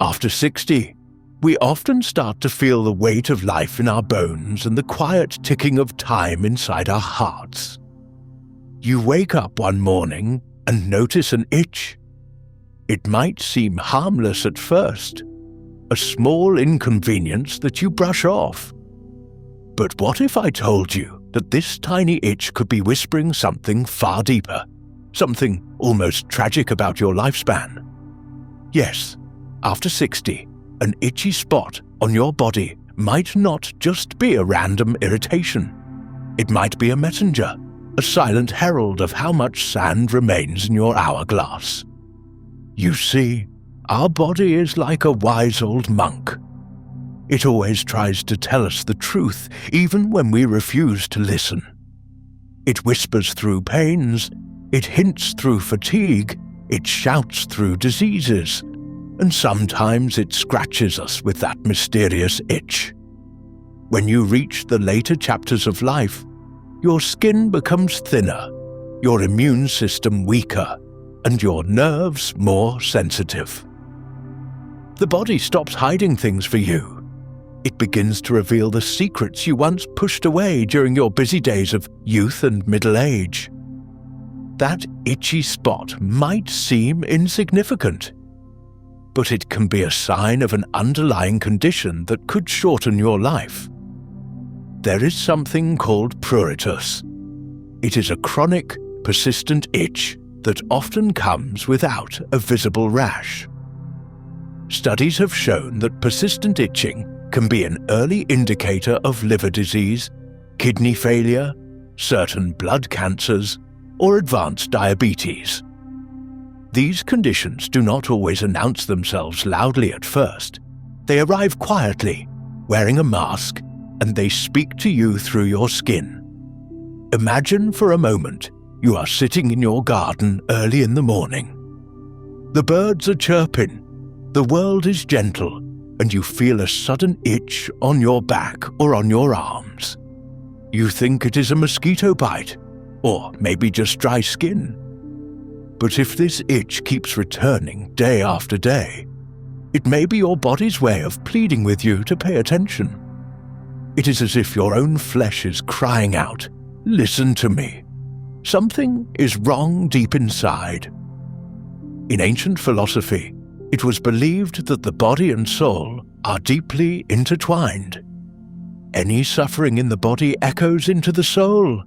After 60, we often start to feel the weight of life in our bones and the quiet ticking of time inside our hearts. You wake up one morning and notice an itch. It might seem harmless at first, a small inconvenience that you brush off. But what if I told you that this tiny itch could be whispering something far deeper, something almost tragic about your lifespan? Yes, after 60, an itchy spot on your body might not just be a random irritation. It might be a messenger, a silent herald of how much sand remains in your hourglass. You see, our body is like a wise old monk. It always tries to tell us the truth, even when we refuse to listen. It whispers through pains, it hints through fatigue, it shouts through diseases, and sometimes it scratches us with that mysterious itch. When you reach the later chapters of life, your skin becomes thinner, your immune system weaker, and your nerves more sensitive. The body stops hiding things for you. It begins to reveal the secrets you once pushed away during your busy days of youth and middle age. That itchy spot might seem insignificant, but it can be a sign of an underlying condition that could shorten your life. There is something called pruritus. It is a chronic, persistent itch that often comes without a visible rash. Studies have shown that persistent itching can be an early indicator of liver disease, kidney failure, certain blood cancers, or advanced diabetes. These conditions do not always announce themselves loudly at first. They arrive quietly, wearing a mask, and they speak to you through your skin. Imagine for a moment you are sitting in your garden early in the morning. The birds are chirping, the world is gentle, and you feel a sudden itch on your back or on your arms. You think it is a mosquito bite, or maybe just dry skin. But if this itch keeps returning day after day, it may be your body's way of pleading with you to pay attention. It is as if your own flesh is crying out, "Listen to me. Something is wrong deep inside." In ancient philosophy, it was believed that the body and soul are deeply intertwined. Any suffering in the body echoes into the soul,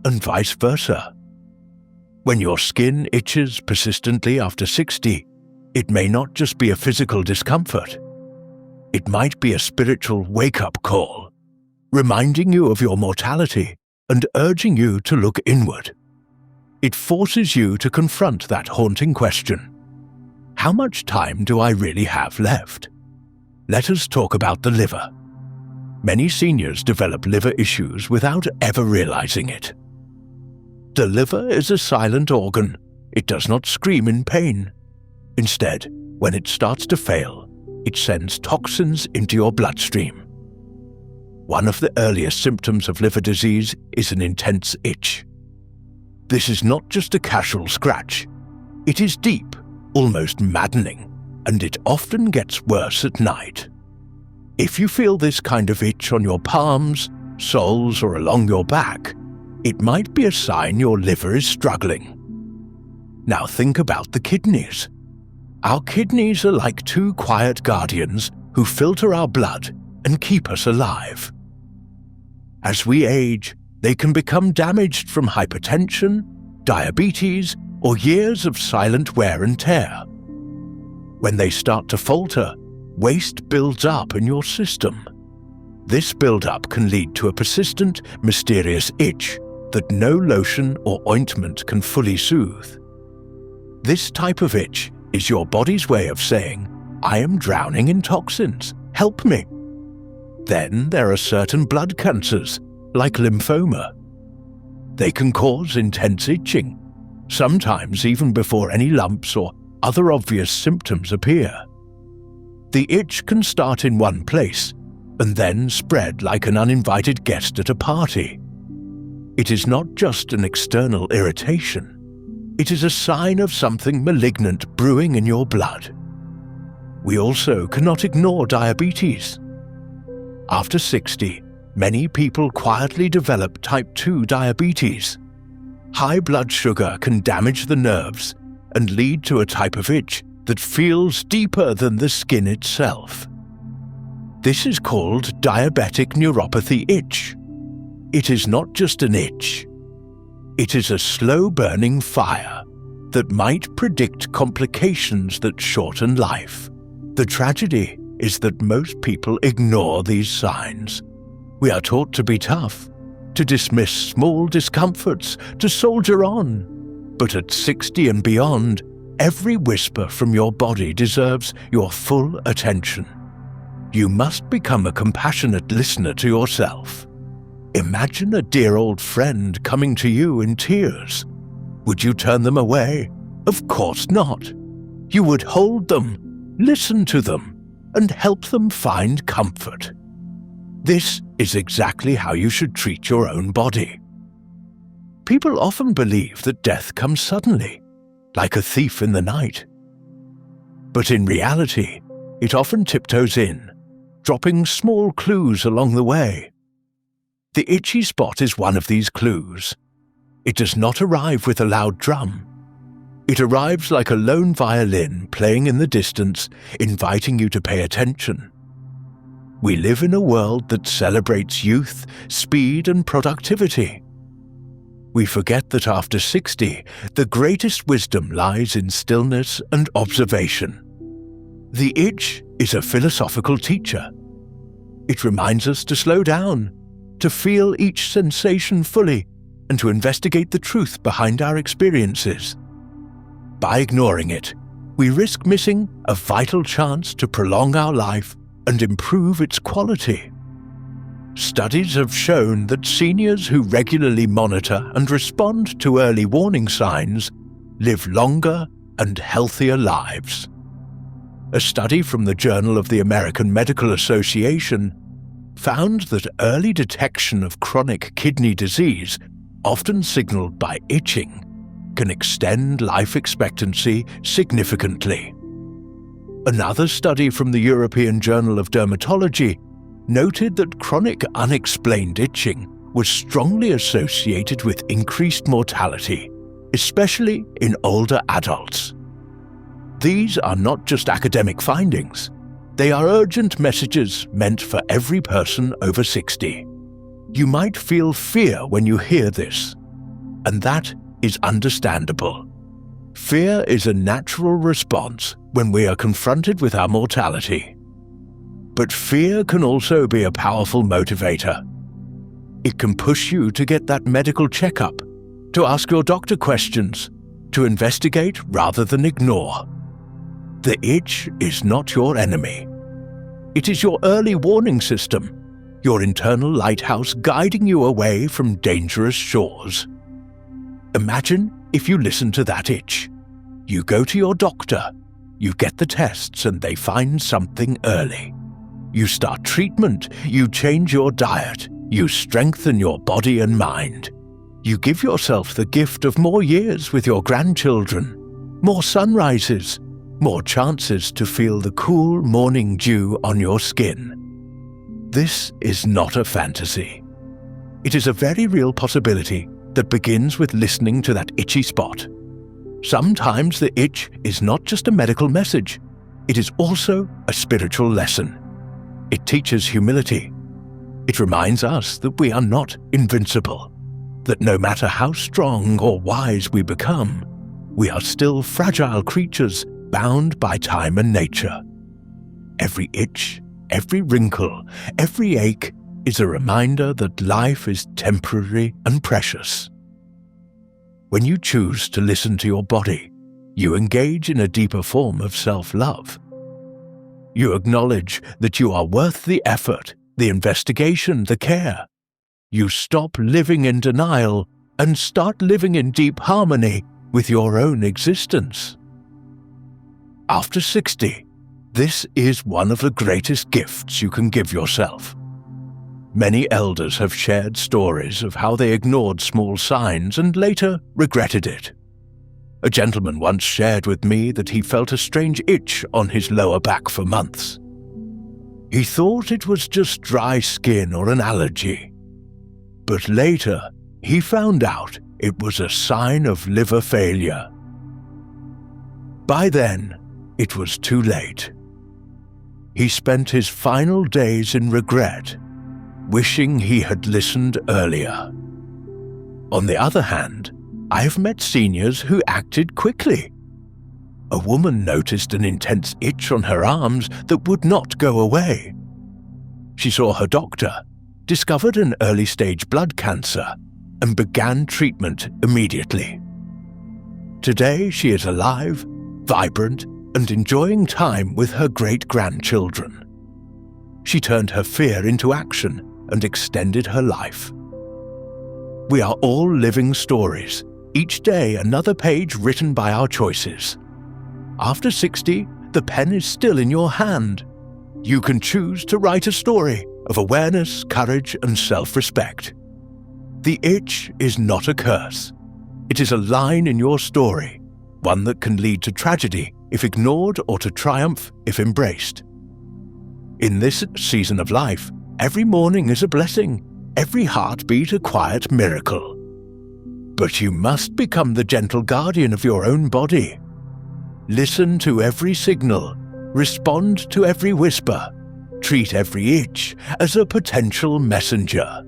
and vice versa. When your skin itches persistently after 60, it may not just be a physical discomfort. It might be a spiritual wake-up call, reminding you of your mortality and urging you to look inward. It forces you to confront that haunting question: how much time do I really have left? Let us talk about the liver. Many seniors develop liver issues without ever realizing it. The liver is a silent organ. It does not scream in pain. Instead, when it starts to fail, it sends toxins into your bloodstream. One of the earliest symptoms of liver disease is an intense itch. This is not just a casual scratch. It is deep, almost maddening, and it often gets worse at night. If you feel this kind of itch on your palms, soles, or along your back, it might be a sign your liver is struggling. Now think about the kidneys. Our kidneys are like two quiet guardians who filter our blood and keep us alive. As we age, they can become damaged from hypertension, diabetes, or years of silent wear and tear. When they start to falter, waste builds up in your system. This buildup can lead to a persistent, mysterious itch that no lotion or ointment can fully soothe. This type of itch is your body's way of saying, "I am drowning in toxins, help me." Then there are certain blood cancers, like lymphoma. They can cause intense itching, sometimes even before any lumps or other obvious symptoms appear. The itch can start in one place and then spread like an uninvited guest at a party. It is not just an external irritation. It is a sign of something malignant brewing in your blood. We also cannot ignore diabetes. After 60, many people quietly develop type 2 diabetes. High blood sugar can damage the nerves and lead to a type of itch that feels deeper than the skin itself. This is called diabetic neuropathy itch. It is not just an itch. It is a slow-burning fire that might predict complications that shorten life. The tragedy is that most people ignore these signs. We are taught to be tough, to dismiss small discomforts, to soldier on. But at 60 and beyond, every whisper from your body deserves your full attention. You must become a compassionate listener to yourself. Imagine a dear old friend coming to you in tears. Would you turn them away? Of course not. You would hold them, listen to them, and help them find comfort. This is exactly how you should treat your own body. People often believe that death comes suddenly, like a thief in the night. But in reality, it often tiptoes in, dropping small clues along the way. The itchy spot is one of these clues. It does not arrive with a loud drum. It arrives like a lone violin playing in the distance, inviting you to pay attention. We live in a world that celebrates youth, speed, and productivity. We forget that after 60, the greatest wisdom lies in stillness and observation. The itch is a philosophical teacher. It reminds us to slow down, to feel each sensation fully, and to investigate the truth behind our experiences. By ignoring it, we risk missing a vital chance to prolong our life and improve its quality. Studies have shown that seniors who regularly monitor and respond to early warning signs live longer and healthier lives. A study from the Journal of the American Medical Association found that early detection of chronic kidney disease, often signaled by itching, can extend life expectancy significantly. Another study from the European Journal of Dermatology noted that chronic unexplained itching was strongly associated with increased mortality, especially in older adults. These are not just academic findings. They are urgent messages meant for every person over 60. You might feel fear when you hear this, and that is understandable. Fear is a natural response when we are confronted with our mortality. But fear can also be a powerful motivator. It can push you to get that medical checkup, to ask your doctor questions, to investigate rather than ignore. The itch is not your enemy. It is your early warning system, your internal lighthouse guiding you away from dangerous shores. Imagine if you listen to that itch. You go to your doctor, you get the tests and they find something early. You start treatment, you change your diet, you strengthen your body and mind. You give yourself the gift of more years with your grandchildren, more sunrises, more chances to feel the cool morning dew on your skin. This is not a fantasy. It is a very real possibility that begins with listening to that itchy spot. Sometimes the itch is not just a medical message, it is also a spiritual lesson. It teaches humility. It reminds us that we are not invincible, that no matter how strong or wise we become, we are still fragile creatures bound by time and nature. Every itch, every wrinkle, every ache is a reminder that life is temporary and precious. When you choose to listen to your body, you engage in a deeper form of self-love. You acknowledge that you are worth the effort, the investigation, the care. You stop living in denial and start living in deep harmony with your own existence. After 60, this is one of the greatest gifts you can give yourself. Many elders have shared stories of how they ignored small signs and later regretted it. A gentleman once shared with me that he felt a strange itch on his lower back for months. He thought it was just dry skin or an allergy. But later, he found out it was a sign of liver failure. By then, it was too late. He spent his final days in regret, wishing he had listened earlier. On the other hand, I have met seniors who acted quickly. A woman noticed an intense itch on her arms that would not go away. She saw her doctor, discovered an early-stage blood cancer, and began treatment immediately. Today she is alive, vibrant, and enjoying time with her great-grandchildren. She turned her fear into action and extended her life. We are all living stories, each day another page written by our choices. After 60, the pen is still in your hand. You can choose to write a story of awareness, courage, and self-respect. The itch is not a curse. It is a line in your story, one that can lead to tragedy if ignored or to triumph if embraced. In this season of life, every morning is a blessing, every heartbeat a quiet miracle. But you must become the gentle guardian of your own body. Listen to every signal, respond to every whisper, treat every itch as a potential messenger.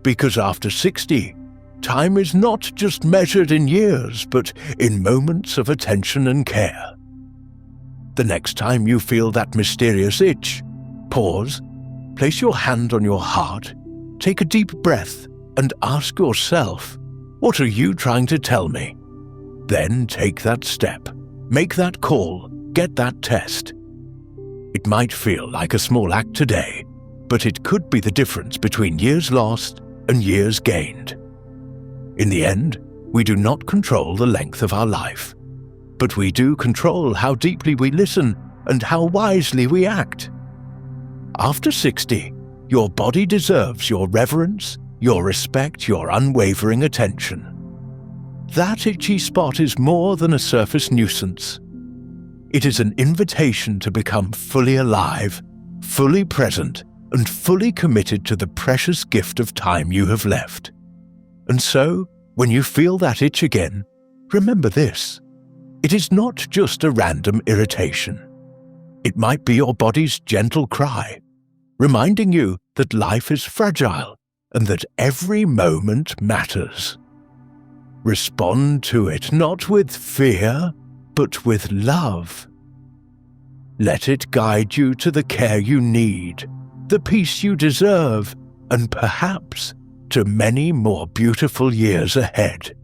Because after 60, time is not just measured in years, but in moments of attention and care. The next time you feel that mysterious itch, pause, place your hand on your heart, take a deep breath, and ask yourself, what are you trying to tell me? Then take that step, make that call, get that test. It might feel like a small act today, but it could be the difference between years lost and years gained. In the end, we do not control the length of our life, but we do control how deeply we listen and how wisely we act. After 60, your body deserves your reverence, your respect, your unwavering attention. That itchy spot is more than a surface nuisance. It is an invitation to become fully alive, fully present, and fully committed to the precious gift of time you have left. And so, when you feel that itch again, remember this. It is not just a random irritation. It might be your body's gentle cry, reminding you that life is fragile and that every moment matters. Respond to it not with fear, but with love. Let it guide you to the care you need, the peace you deserve, and perhaps to many more beautiful years ahead.